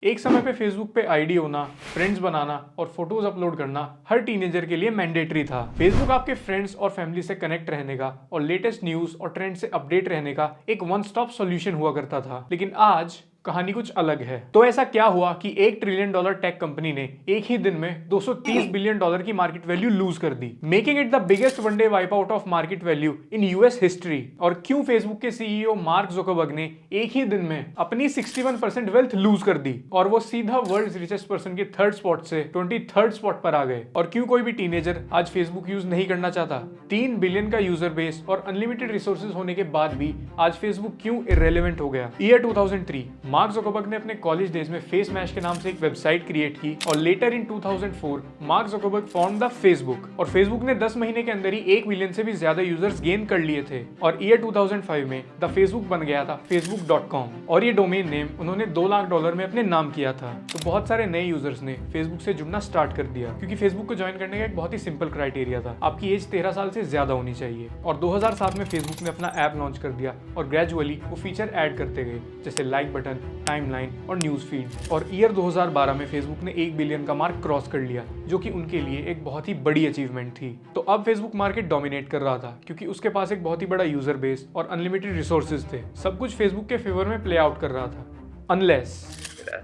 एक समय पे फेसबुक पे आईडी होना, फ्रेंड्स बनाना और फोटोज अपलोड करना हर टीनेजर के लिए मैंडेटरी था। फेसबुक आपके फ्रेंड्स और फैमिली से कनेक्ट रहने का और लेटेस्ट न्यूज और ट्रेंड से अपडेट रहने का एक वन स्टॉप सॉल्यूशन हुआ करता था। लेकिन आज कहानी कुछ अलग है। तो ऐसा क्या हुआ कि $1 ट्रिलियन टेक कंपनी ने एक ही दिन में $230 बिलियन की मार्केट वैल्यू लूज कर दी, making it the biggest one day wipe out of market value in US history. और क्यों फेसबुक के सीईओ मार्क जुकरबर्ग ने एक ही दिन में अपनी 61% वेल्थ लूज कर दी और वो सीधा वर्ल्ड रिचेस्ट पर्सन के थर्ड स्पॉट से 23rd स्पॉट पर आ गए। और क्यों कोई भी टीनेजर आज फेसबुक यूज नहीं करना चाहता। 3 बिलियन का यूजर बेस और अनलिमिटेड रिसोर्सेज होने के बाद भी आज फेसबुक क्यों इररेलेवेंट हो गया। ईयर 2003 मार्क जुकरबर्ग ने अपने कॉलेज डेज में फेस मैश के नाम से एक वेबसाइट क्रिएट की और later in 2004 Mark Zuckerberg form the Facebook. और फेसबुक ने 10 महीने के अंदर ही 1 मिलियन से भी ज्यादा यूजर्स गेन कर लिए थे। और ईयर 2005 में द फेसबुक बन गया था facebook.com और ये डोमेन नेम उन्होंने $2 लाख में अपने नाम किया था। तो बहुत सारे नए यूजर्स ने फेसबुक से जुड़ना स्टार्ट कर दिया क्योंकि फेसबुक को ज्वाइन करने का एक बहुत ही सिंपल क्राइटेरिया था, आपकी एज 13 साल से ज्यादा होनी चाहिए। और 2007 में फेसबुक ने अपना ऐप लॉन्च कर दिया और ग्रेजुअली वो फीचर ऐड करते गए जैसे लाइक बटन, टाइमलाइन और न्यूज फीड। और ईयर 2012 में फेसबुक ने 1 बिलियन का मार्क क्रॉस कर लिया, जो कि उनके लिए एक बहुत ही बड़ी अचीवमेंट थी। तो अब फेसबुक मार्केट डोमिनेट कर रहा था क्योंकि उसके पास एक बहुत ही बड़ा यूजर बेस और अनलिमिटेड रिसोर्सेज थे। सब कुछ फेसबुक के फेवर में प्ले आउट कर रहा था unless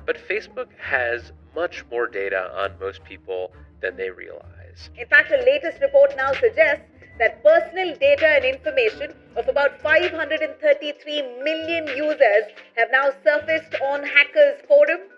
But Facebook has much more data on most people than they realize. In fact, a latest report now suggests that personal data and information of about 533 million users have now surfaced on hackers forum,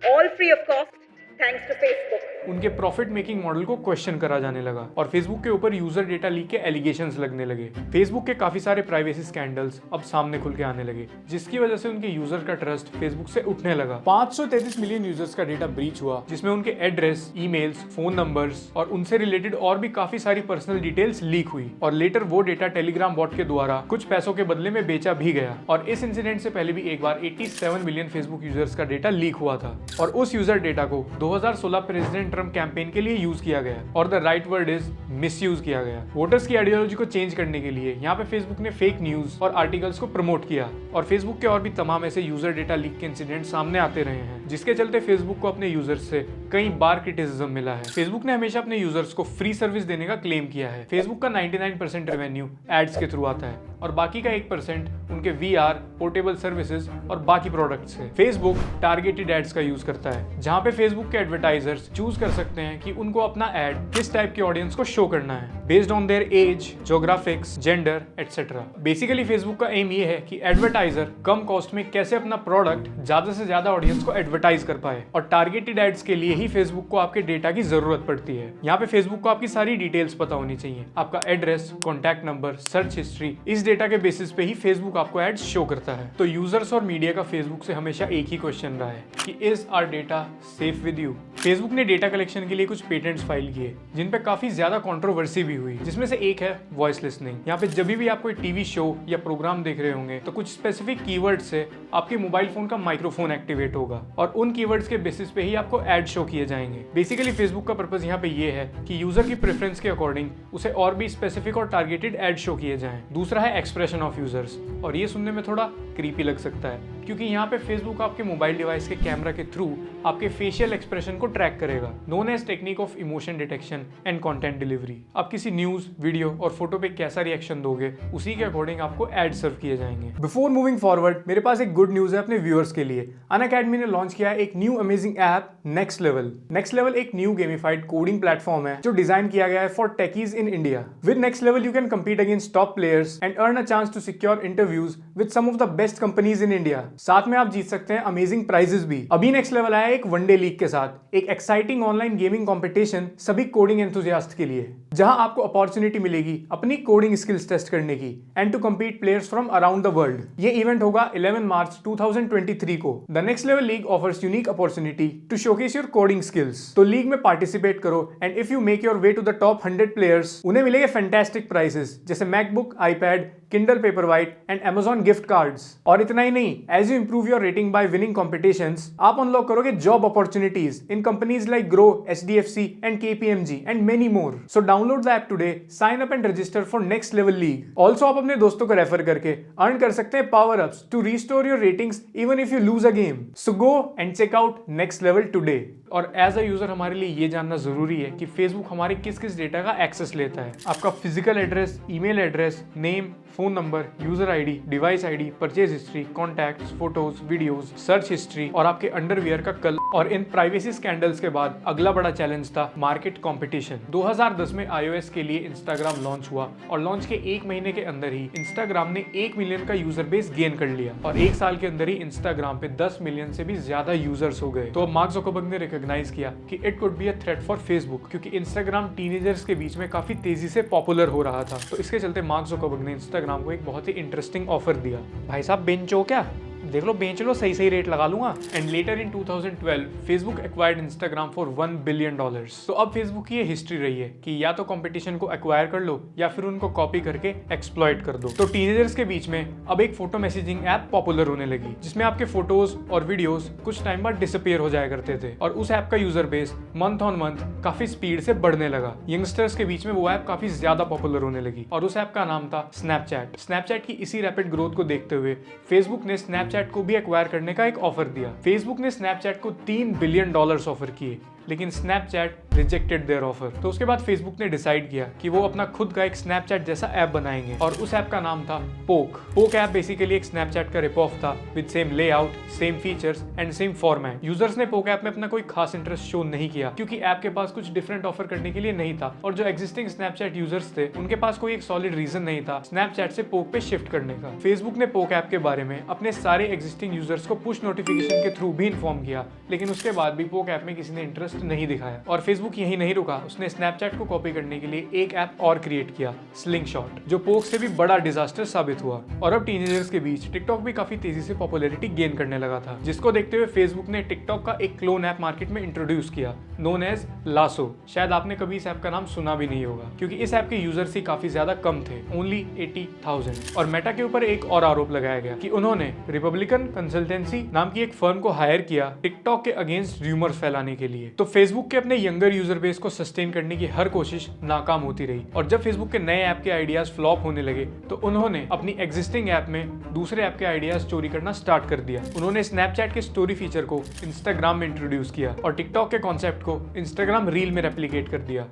all free of cost, thanks to Facebook. उनके profit making model को question करा जाने लगा और Facebook के ऊपर user data leak के allegations लगने लगे। फेसबुक के काफी सारे प्राइवेसी स्कैंडल्स अब सामने खुल के आने लगे, जिसकी वजह से उनके यूजर का ट्रस्ट फेसबुक से उठने लगा। 533 मिलियन यूजर्स का डेटा ब्रीच हुआ, जिसमें उनके एड्रेस, ईमेल्स, फोन नंबर्स और उनसे रिलेटेड और भी काफी सारी पर्सनल डिटेल्स लीक हुई। और लेटर वो डेटा टेलीग्राम बॉट के द्वारा कुछ पैसों के बदले में बेचा भी गया। और इस इंसिडेंट से पहले भी एक बार 87 मिलियन फेसबुक यूजर्स का डेटा लीक हुआ था और उस यूजर डेटा को 2016 प्रेसिडेंट ट्रम्प कैंपेन के लिए यूज किया गया और the right word is misuse किया गया। वोटर्स की आइडियोलॉजी को चेंज करने के लिए यहाँ पे फेसबुक ने फेक न्यूज और आर्टिकल्स को प्रमोट किया। और फेसबुक के और भी तमाम ऐसे यूजर डेटा लीक के इंसिडेंट सामने आते रहे हैं, जिसके चलते फेसबुक को अपने यूजर्स से कई बार क्रिटिसिज्म मिला है। फेसबुक ने हमेशा अपने यूजर्स को फ्री सर्विस देने का क्लेम किया है। फेसबुक का 99% रेवेन्यू एड्स के थ्रू आता है और बाकी का 1% उनके VR, पोर्टेबल सर्विसेज और बाकी प्रोडक्ट्स है। फेसबुक टारगेटेड एड्स का यूज करता है, जहां पे फेसबुक के एडवर्टाइजर्स चूज कर सकते हैं कि उनको अपना एड किस टाइप के ऑडियंस को शो करना है, based on their age, geographics, gender etcetera. Basically Facebook का एम ये है कि एडवर्टाइजर कम कॉस्ट में कैसे अपना प्रोडक्ट ज्यादा से ज्यादा ऑडियंस को एडवर्टाइज कर पाए। और टारगेटेड एड्स के लिए ही फेसबुक को आपके डेटा की जरूरत पड़ती है। यहाँ पे फेसबुक को आपकी सारी डिटेल्स पता होनी चाहिए, आपका address, contact number, search history. इस डेटा के बेसिस पे ही फेसबुक आपको एड्स शो करता है। तो यूजर्स और मीडिया का फेसबुक से हमेशा एक ही क्वेश्चन रहा है कि is our data safe with you. Facebook ने डेटा कलेक्शन के लिए कुछ पेटेंट्स फाइल किए, जिन पे काफी ज्यादा कंट्रोवर्सी भी हुई, जिसमें से एक है वॉइस लिसनिंग। यहाँ पे जब भी आप कोई टीवी शो या प्रोग्राम देख रहे होंगे तो कुछ स्पेसिफिक कीवर्ड से आपके मोबाइल फोन का माइक्रोफोन एक्टिवेट होगा और उन कीवर्ड्स के बेसिस पे ही आपको एड शो किए जाएंगे। बेसिकली फेसबुक का पर्पस यहाँ पे ये है कि यूजर की प्रेफरेंस के अकॉर्डिंग उसे और भी स्पेसिफिक और टारगेटेड एड शो किए जाएं। दूसरा है एक्सप्रेशन ऑफ यूजर्स, और ये सुनने में थोड़ा क्रीपी लग सकता है क्योंकि यहाँ पे फेसबुक आपके मोबाइल डिवाइस के कैमरा के थ्रू आपके फेशियल एक्सप्रेशन को ट्रैक करेगा, known as technique of emotion detection and content delivery. आप किसी न्यूज, वीडियो और फोटो पे कैसा रिएक्शन दोगे, उसी के अकॉर्डिंग आपको एड सर्व किए जाएंगे। बिफोर मूविंग फॉरवर्ड, मेरे पास एक गुड न्यूज है अपने व्यूअर्स के लिए। अनअकैडमी ने लॉन्च किया एक new amazing app next level. Next level एक न्यू गेमिफाइड कोडिंग प्लेटफॉर्म है जो डिजाइन किया गया है for techies in India. With next level you can compete against top players and earn a chance to secure interviews with some of the best companies in India। साथ में आप जीत सकते हैं अमेजिंग प्राइजेस भी। अभी नेक्स्ट लेवल आया एक one day league के साथ एक एक्साइटिंग ऑनलाइन गेमिंग कंपटीशन सभी कोडिंग एंथुसियास्ट के लिए, जहां आपको अपॉर्चुनिटी मिलेगी अपनी कोडिंग स्किल्स टेस्ट करने की and to compete players from around the world. ये इवेंट होगा 11 मार्च 2023 को। The next level league offers unique opportunity to showcase your coding skills. तो लीग में पार्टिसिपेट करो and if you make your way to the top 100 players, उन्हें मिलेंगे fantastic prizes जैसे MacBook, iPad, Kindle Paperwhite and Amazon gift cards. और इतना ही नहीं, as you improve your rating by winning competitions, आप अनलॉक करोगे job opportunities in companies like Grow, HDFC and KPMG and many more. So download the app today, sign up and register for next level league. Also आप अपने दोस्तों को refer करके earn कर सकते हैं power ups to restore your ratings even if you lose a game. So go and check out next level today. और as a user हमारे लिए ये जानना जरूरी है कि फेसबुक हमारे किस किस डेटा का एक्सेस लेता है। आपका physical address, email address, name, phone number, user ID, device ID, purchase history, contacts, photos, videos, search history और आपके अंडरवियर का कलर। और इन प्राइवेसी स्कैंडल्स के बाद अगला बड़ा चैलेंज था मार्केट कंपटीशन। 2010 में iOS के लिए इंस्टाग्राम लॉन्च हुआ और लॉन्च के 1 महीने के अंदर ही इंस्टाग्राम ने 1 मिलियन का यूजर बेस गेन कर लिया और 1 साल के अंदर ही इंस्टाग्राम पे 10 मिलियन से भी ज्यादा यूजर्स हो गए। तो अब मार्क ज़ुकरबर्ग ने रिकॉग्नाइज किया कि it could be a threat for Facebook, क्योंकि इंस्टाग्राम टीनेजर्स के बीच में काफी तेजी से पॉपुलर हो रहा था। तो इसके चलते मार्क ज़ुकरबर्ग ने इंस्टाग्राम को एक बहुत ही इंटरेस्टिंग ऑफर दिया। भाई साहब बेंचो क्या, देख लो बेच लो, सही सही रेट लगा लूंगा। And later in 2012 Facebook acquired Instagram for $1 billion. तो अब फेसबुक की ये हिस्ट्री रही है कि या तो कंपटीशन को एक्वायर कर लो या फिर उनको कॉपी करके एक्सप्लॉइट कर दो। तो टीनेजर्स के बीच में अब एक फोटो मैसेजिंग ऐप पॉपुलर होने लगी जिसमें आपके फोटोज और वीडियोस कुछ टाइम बाद डिसअपियर हो जाया करते थे और उस ऐप का user base month on month काफी स्पीड से बढ़ने लगा। यंगस्टर्स के बीच में वो ऐप काफी ज्यादा पॉपुलर होने लगी और उस ऐप का नाम था स्नैपचैट। स्नैपचैट की इसी रैपिड ग्रोथ को देखते हुए फेसबुक ने स्नैपचैट को भी एक्वायर करने का एक ऑफर दिया। फेसबुक ने स्नैपचैट को $3 बिलियन ऑफर किए, लेकिन स्नैपचैट रिजेक्टेड देयर ऑफर। तो उसके बाद फेसबुक ने डिसाइड किया कि वो अपना खुद का एक स्नैपचैट जैसा ऐप बनाएंगे और उस ऐप का नाम था पोक। पोक ऐप बेसिकली एक स्नैपचैट का रिप ऑफ था with same layout, same features and same format. Users ने पोक ऐप में अपना कोई खास इंटरेस्ट शो नहीं किया क्योंकि ऐप के पास कुछ डिफरेंट ऑफर करने के लिए नहीं था और जो एग्जिस्टिंग स्नैपचैट यूजर्स थे उनके पास कोई एक सॉलिड रीजन नहीं था स्नैपचैट से पोक पे शिफ्ट करने का। फेसबुक ने पोक ऐप के बारे में अपने सारे एग्जिस्टिंग यूजर्स को पुश नोटिफिकेशन के थ्रू भी इन्फॉर्म किया, लेकिन उसके बाद भी पोक ऐप में किसी ने इंटरेस्ट नहीं दिखाया। और फेसबुक यही नहीं रुका, उसने स्नैपचैट को कॉपी करने के लिए एक ऐप और क्रिएट किया, स्लिंगशॉट, जो पोक से भी बड़ा डिजास्टर साबित हुआ। और अब टीनेजर्स के बीच टिकटॉक भी काफी तेजी से पॉपुलैरिटी गेन करने लगा था, जिसको देखते हुए फेसबुक ने टिकटॉक का एक क्लोन ऐप मार्केट में इंट्रोड्यूस किया नोन एज लासो। शायद आपने कभी इस ऐप का नाम सुना भी नहीं होगा क्योंकि इस ऐप के यूजर्स ही काफी ज्यादा कम थे, ओनली 80,000। और मेटा के ऊपर एक और आरोप लगाया गया कि उन्होंने रिपब्लिकन कंसल्टेंसी नाम की एक फर्म को हायर किया टिकटॉक के अगेंस्ट र्यूमर्स फैलाने के लिए। तो फेसबुक के अपने यंगर यूजर बेस को सस्टेन करने की हर कोशिश नाकाम होती रही और जब फेसबुक के नए ऐप के आइडियाज फ्लॉप होने लगे तो उन्होंने अपनी एग्जिस्टिंग ऐप में दूसरे ऐप के आइडियाज चोरी करना स्टार्ट कर दिया। उन्होंने स्नैपचैट के स्टोरी फीचर को इंस्टाग्राम में इंट्रोड्यूस किया और टिकटॉक के कॉन्सेप्ट को इंस्टाग्राम रील में रेप्लिकेट कर दिया।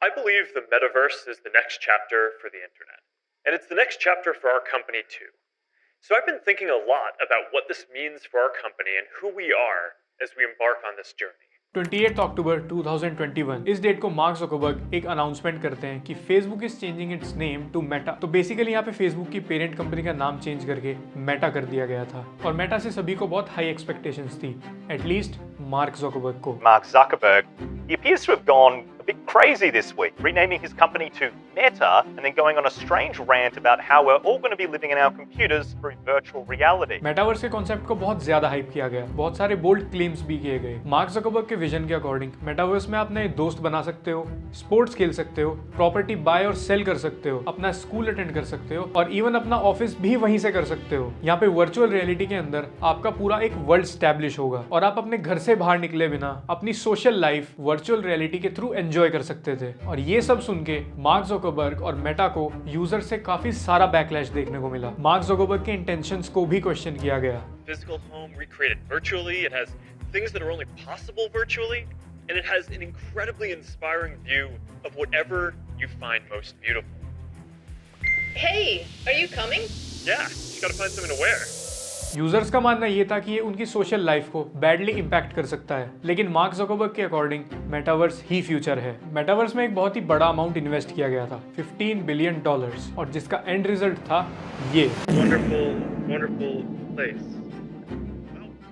I believe the metaverse is the next chapter for the internet. And it's the next chapter for our company too. So I've been thinking a lot about what this means for our company and who we are as we embark on this journey. 28 अक्टूबर 2021 इस date को mark Zuckerberg एक announcement करते हैं कि Facebook is changing its name to Meta. तो basically यहाँ पे Facebook की पेरेंट कंपनी का नाम चेंज करके मेटा कर दिया गया था और मेटा से सभी को बहुत हाई एक्सपेक्टेशंस थी, एटलीस्ट मार्क ज़ुकरबर्ग को। Mark Zuckerberg, he appears to have gone a bit crazy this week, renaming his company to Meta and then going on a strange rant about how we're all going to be living in our computers through virtual reality. Metaverse के concept को बहुत ज्यादा hype किया गया, बहुत सारे bold claims भी किए गए। मार्क ज़ुकरबर्ग के विजन के अकॉर्डिंग मेटावर्स में आप नए दोस्त बना सकते हो, स्पोर्ट्स खेल सकते हो, प्रॉपर्टी बाय और सेल कर सकते हो, अपना स्कूल अटेंड कर सकते हो और इवन अपना ऑफिस भी वहीं से कर सकते हो। यहाँ पे वर्चुअल रियलिटी के अंदर आपका पूरा एक वर्ल्ड स्टैब्लिश होगा और आप अपने घर से बाहर निकले बिना अपनी सोशल लाइफ वर्चुअल रियलिटी के थ्रू एंजॉय कर सकते थे। और ये सब सुन के मार्क ज़ुकरबर्ग और मेटा को यूजर से काफी सारा बैकलैश देखने को मिला। मार्क ज़ुकरबर्ग के इंटेंशंस को भी क्वेश्चन किया गया। Physical home recreated virtually, it has things that are only possible virtually, and it has an incredibly inspiring view of whatever you find most beautiful. Hey, are you coming? Yeah, you gotta find something to wear. Users का मानना ये था कि ये उनकी social life को badly impact कर सकता है, लेकिन मार्क ज़ुकरबर्ग के अकॉर्डिंग मेटावर्स ही फ्यूचर है। मेटावर्स में एक बहुत ही बड़ा अमाउंट इन्वेस्ट किया गया था, $15 बिलियन, और जिसका एंड रिजल्ट था ये। Wonderful, wonderful place.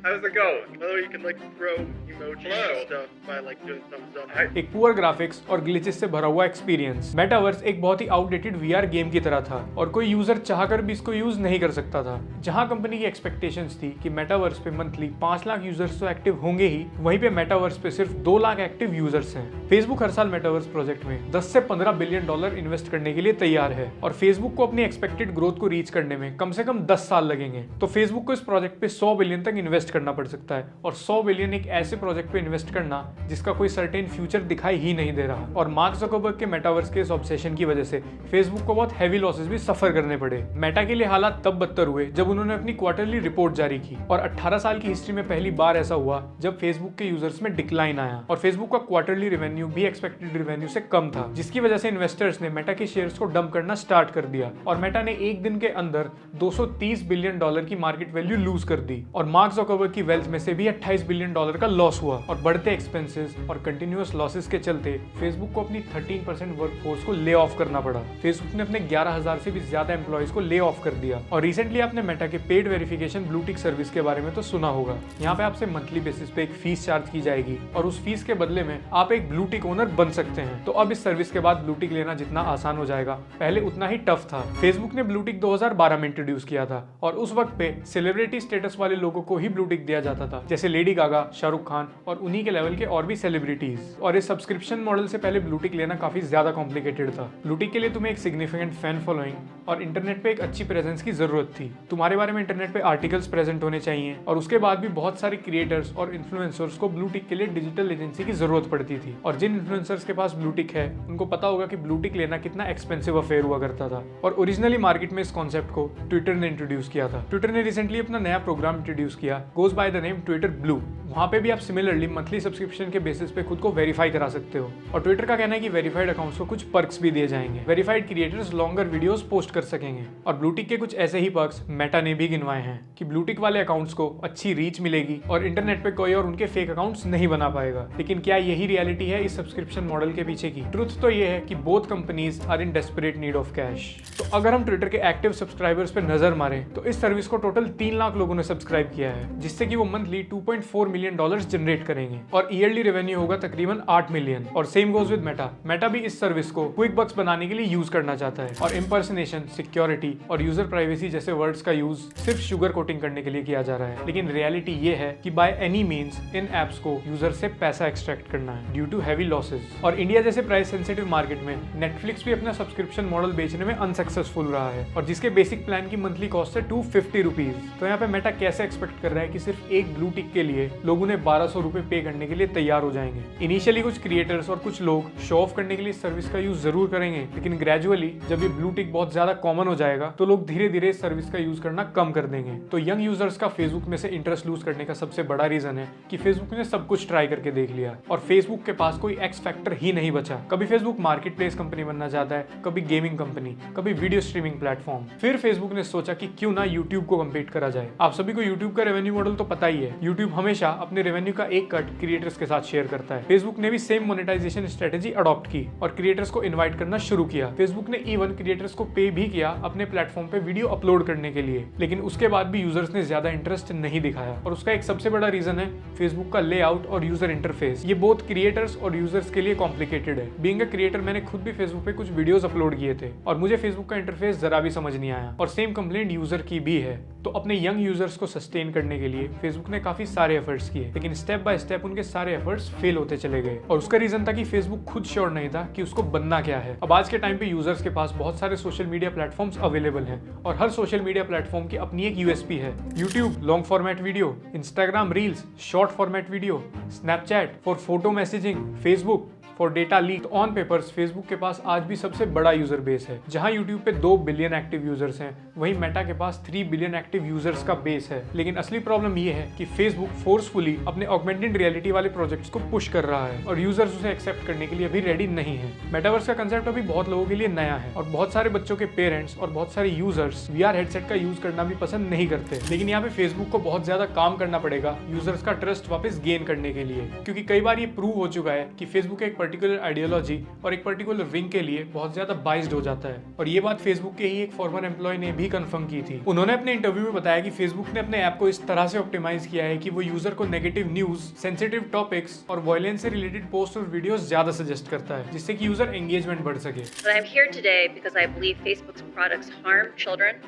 Well, How's it go? Oh, you can like throw emojis and stuff by like doing thumbs up. एक पुअर ग्राफिक्स और ग्लिचेस से भरा हुआ एक्सपीरियंस। मेटावर्स एक बहुत ही आउटडेटेड वीआर गेम की तरह था और कोई यूजर चाहकर भी इसको यूज नहीं कर सकता था। जहां कंपनी की एक्सपेक्टेशंस थी कि मेटावर्स पे मंथली 5 लाख यूजर्स तो एक्टिव होंगे ही, वहीं पे मेटावर्स पे सिर्फ 2 लाख एक्टिव यूजर्स हैं। फेसबुक हर साल मेटावर्स प्रोजेक्ट में 10 से 15 बिलियन डॉलर इन्वेस्ट करने के लिए तैयार है और फेसबुक को अपनी एक्सपेक्टेड ग्रोथ को रीच करने में कम से कम 10 साल लगेंगे। तो फेसबुक को इस प्रोजेक्ट पे 100 बिलियन तक इन्वेस्ट करना पड़ सकता है और 100 बिलियन एक ऐसे प्रोजेक्ट पे इन्वेस्ट करना जिसका कोई सर्टेन फ्यूचर दिखाई ही नहीं दे रहा। और मार्क ज़करबर्ग के मेटावर्स के इस ऑब्सेशन की वजह से फेसबुक को बहुत हैवी लॉसेस भी सफर करने पड़े। मेटा के लिए हालात तब बदतर हुए जब उन्होंने अपनी क्वार्टरली रिपोर्ट जारी की और 18 साल की हिस्ट्री में पहली बार ऐसा हुआ जब फेसबुक के यूजर्स में डिक्लाइन आया और फेसबुक का क्वार्टरली रेवेन्यू भी एक्सपेक्टेड रेवेन्यू से कम था, जिसकी वजह से इन्वेस्टर्स ने मेटा के शेयर्स को डंप करना स्टार्ट कर दिया और मेटा ने एक दिन के अंदर 230 बिलियन डॉलर की मार्केट वैल्यू लूज कर दी और मार्क ज़करबर्ग की वेल्थ में से भी 28 बिलियन डॉलर का लॉस हुआ। और बढ़ते एक्सपेंसेस और कंटिन्यूअस लॉसेस के चलते फेसबुक को अपनी 13% वर्कफोर्स को ले ऑफ करना पड़ा। फेसबुक ने अपने 11,000 से भी ज्यादा एम्प्लॉइज को ले ऑफ कर दिया। और रिसेंटली आपने मेटा के paid verification blue tick service के बारे में तो सुना होगा। यहाँ पे आपसे मंथली बेसिस पे एक फीस चार्ज की जाएगी और उस फीस के बदले में आप एक ब्लू टिक ओनर बन सकते हैं। तो अब इस सर्विस के बाद ब्लू टिक लेना जितना आसान हो जाएगा, पहले उतना ही टफ था। फेसबुक ने ब्लू टिक 2012 में इंट्रोड्यूस किया था और उस वक्त पे सेलिब्रिटी स्टेटस वाले लोगों को ही ब्लू टिक दिया जाता था, जैसे लेडी गागा, शाहरुख खान और उन्हीं के लेवल के और भी सेलिब्रिटीज। और इस सब्सक्रिप्शन मॉडल से पहले ब्लू टिक लेना काफी ज्यादा कॉम्प्लिकेटेड था। ब्लू टिक के लिए तुम्हें एक सिग्निफिकेंट फैन फॉलोइंग और इंटरनेट पे एक अच्छी प्रेजेंस की जरूरत थी। तुम्हारे बारे में इंटरनेट पे आर्टिकल्स प्रेजेंट होने चाहिए और उसके बाद भी बहुत सारे क्रिएटर्स और इन्फ्लुएंसर्स को ब्लू टिक के लिए डिजिटल एजेंसी की जरूरत पड़ती थी। और जिन इन्फ्लुएंसर्स के पास ब्लू टिक है उनको पता होगा कि ब्लू टिक लेना कितना एक्सपेंसिव अफेयर हुआ करता था। और ओरिजिनली मार्केट में इस कॉन्सेप्ट को ट्विटर ने इंट्रोड्यूस किया था। ट्विटर ने रिसेंटली अपना नया प्रोग्राम इंट्रोड्यूस किया, goes by the name Twitter blue. वहाँ पे भी आप सिमिलरली मंथली सब्सक्रिप्शन के बेसिस पे खुद को वेरीफाई करा सकते हो और ट्विटर का कहना है कि वेरीफाइड अकाउंट्स को कुछ पर्क्स भी दिए जाएंगे। Verified creators longer videos post कर सकेंगे और ब्लू टिक के कुछ ऐसे ही पर्क्स मेटा ने भी गिनवाए हैं कि ब्लू टिक वाले अकाउंट्स को अच्छी रीच मिलेगी और इंटरनेट पे कोई और उनके फेक अकाउंट्स नहीं बना पाएगा। लेकिन क्या यही रियलिटी है इस सब्सक्रिप्शन मॉडल के पीछे की? ट्रुथ तो ये है कि both companies are in desperate need of cash. तो अगर हम ट्विटर के एक्टिव सब्सक्राइबर्स पे नजर मारें तो इस सर्विस को टोटल 3 लाख लोगों ने सब्सक्राइब किया है, जिससे कि वो मंथली 2.4 मिलियन डॉलर्स जनरेट करेंगे और ईयरली रेवेन्यू होगा तकरीबन 8 मिलियन। और same goes with Meta. Meta भी इस सर्विस को क्विक बक्स बनाने के लिए यूज करना चाहता है और इम्पर्सनेशन, सिक्योरिटी और यूजर प्राइवेसी जैसे वर्ड्स का यूज सिर्फ शुगर कोटिंग करने के लिए किया जा रहा है। लेकिन रियलिटी ये है कि by any means in apps को यूजर से पैसा एक्सट्रैक्ट करना है ड्यू टू हैवी लॉसेस। और इंडिया जैसे प्राइस सेंसिटिव मार्केट में नेटफ्लिक्स भी अपना सब्सक्रिप्शन मॉडल बेचने में अनसक्सेसफुल रहा है और जिसके बेसिक प्लान की मंथली कॉस्ट है 250 रुपीज। तो यहाँ पे मेटा कैसे एक्सपेक्ट कर रहा है कि सिर्फ एक ब्लू टिक के लिए लोगों ने 1200 रुपए पे करने के लिए तैयार हो जाएंगे। इनिशियली कुछ क्रिएटर्स और कुछ लोग शो ऑफ करने के लिए सर्विस का यूज जरूर करेंगे, लेकिन ग्रेजुअली जब ये ब्लू टिक बहुत ज्यादा कॉमन हो जाएगा तो लोग धीरे धीरे इस सर्विस का यूज करना कम कर देंगे। तो यंग यूजर्स का फेसबुक में से इंटरेस्ट लूज करने का सबसे बड़ा रीजन है कि फेसबुक ने सब कुछ ट्राई करके देख लिया और फेसबुक के पास कोई एक्स फैक्टर ही नहीं बचा। कभी फेसबुक मार्केट प्लेस कंपनी बनना चाहता है, कभी गेमिंग कंपनी, कभी वीडियो स्ट्रीमिंग प्लेटफॉर्म। फिर फेसबुक ने सोचा कि क्यों ना यूट्यूब को कम्पीट करा जाए। आप सभी को यूट्यूब का रेवेन्यू मॉडल तो पता ही है। यूट्यूब हमेशा अपने रेवेन्यू का एक कट क्रिएटर्स के साथ शेयर करता है। फेसबुक ने भी सेम मोनेटाइजेशन स्ट्रेटेजी अडॉप्ट की और क्रिएटर्स को इनवाइट करना शुरू किया। फेसबुक ने इवन क्रिएटर्स को पे भी किया अपने प्लेटफॉर्म पे वीडियो अपलोड करने के लिए, लेकिन उसके बाद भी यूजर्स ने ज्यादा इंटरेस्ट नहीं दिखाया और उसका एक सबसे बड़ा रीजन है फेसबुक का लेआउट और यूजर इंटरफेस। ये बोथ क्रिएटर्स और यूजर्स के लिए कॉम्प्लिकेटेड है। बीइंग अ क्रिएटर मैंने खुद भी फेसबुक पे कुछ वीडियोस अपलोड किए थे और मुझे फेसबुक का इंटरफेस जरा भी समझ नहीं आया और सेम कंप्लेंट यूजर की भी है। तो अपने यंग यूजर्स को सस्टेन करने के लिए फेसबुक ने काफी सारे एफर्ट्स किए, लेकिन स्टेप बाय स्टेप उनके सारे एफर्ट्स फेल होते चले गए और उसका रीजन था कि फेसबुक खुद श्योर नहीं था कि उसको बनना क्या है। अब आज के टाइम पे यूजर्स के पास बहुत सारे सोशल मीडिया प्लेटफॉर्म्स अवेलेबल हैं और हर सोशल मीडिया प्लेटफॉर्म की अपनी एक यूएसपी है। YouTube long format video, Instagram reels short format video, Snapchat for photo messaging, Facebook for data leak. On papers Facebook के पास आज भी सबसे बड़ा यूजर बेस है। जहां यूट्यूब पे 2 बिलियन एक्टिव यूजर्स हैं, वहीं मेटा के पास 3 बिलियन एक्टिव यूजर्स का बेस है। लेकिन असली प्रॉब्लम ये है कि फेसबुक फोर्सफुली अपने ऑगमेंटेड रियलिटी वाले प्रोजेक्ट्स को पुश कर रहा है और यूजर्स उसे एक्सेप्ट करने के लिए अभी रेडी नहीं है। मेटावर्स का कंसेप्ट अभी बहुत लोगों के लिए नया है और बहुत सारे बच्चों के पेरेंट्स और बहुत सारे यूजर्स वीआर हेडसेट का यूज करना भी पसंद नहीं करते। लेकिन यहाँ पे फेसबुक को बहुत ज्यादा काम करना पड़ेगा यूजर्स का ट्रस्ट वापस गेन करने के लिए, क्योंकि कई बार ये प्रूव हो चुका है कि फेसबुक एक पर्टिकुलर आइडियोलॉजी और एक पर्टिकुलर विंग के लिए बहुत ज्यादा बाइस्ड हो जाता है। और ये बात फेसबुक के ही एक फॉर्मर एम्प्लॉय ने भी कंफर्म की थी। उन्होंने अपने इंटरव्यू में बताया कि फेसबुक ने अपने ऐप को इस तरह से ऑप्टिमाइज किया है कि वो यूजर को नेगेटिव न्यूज, सेंसिटिव टॉपिक्स और वायलेंस से रिलेटेड पोस्ट और वीडियोस ज्यादा सजेस्ट करता है, जिससे कि यूजर एंगेजमेंट बढ़ सके। But I'm here today because I believe Facebook's products harm children,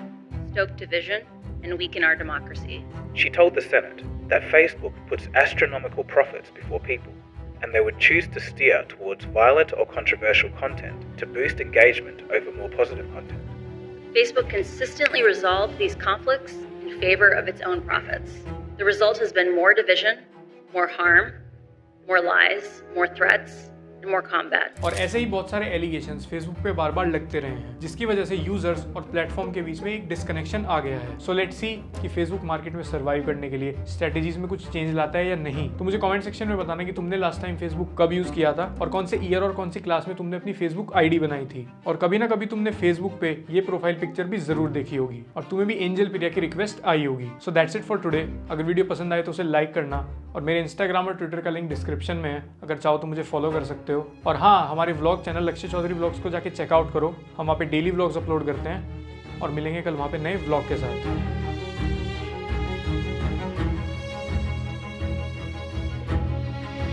stoke division, and weaken our democracy. She told the Senate that Facebook puts astronomical profits before people, and they would choose to steer towards violent or controversial content to boost engagement over more positive content. Facebook consistently resolved these conflicts in favor of its own profits. The result has been more division, more harm, more lies, more threats, and more combat. और ऐसे ही बहुत सारे allegations Facebook पे बार बार लगते रहे हैं, जिसकी वजह से यूजर्स और प्लेटफॉर्म के बीच में एक डिस्कनेक्शन आ गया है। सो लेट्स सी कि फेसबुक मार्केट में सर्वाइव करने के लिए स्ट्रेटेजीज में कुछ चेंज लाता है या नहीं। तो मुझे कमेंट सेक्शन में बताना कि तुमने लास्ट टाइम फेसबुक कब यूज किया था और कौन से ईयर और कौन सी क्लास में तुमने अपनी फेसबुक आईडी बनाई थी, और कभी ना कभी तुमने फेसबुक पे ये प्रोफाइल पिक्चर भी जरूर देखी होगी और तुम्हें भी एंजल प्रिया की रिक्वेस्ट आई होगी। So that's it for today. अगर वीडियो पसंद आए तो उसे लाइक करना, और मेरे इंस्टाग्राम और ट्विटर का लिंक डिस्क्रिप्शन में है, अगर चाहो तो मुझे फॉलो कर सकते हो। और हाँ, हमारे व्लॉग चैनल लक्ष्य चौधरी व्लॉग्स को जाके चेकआउट करो, हम वहाँ पे डेली व्लॉग्स अपलोड करते हैं, और मिलेंगे कल वहाँ पे नए व्लॉग के साथ।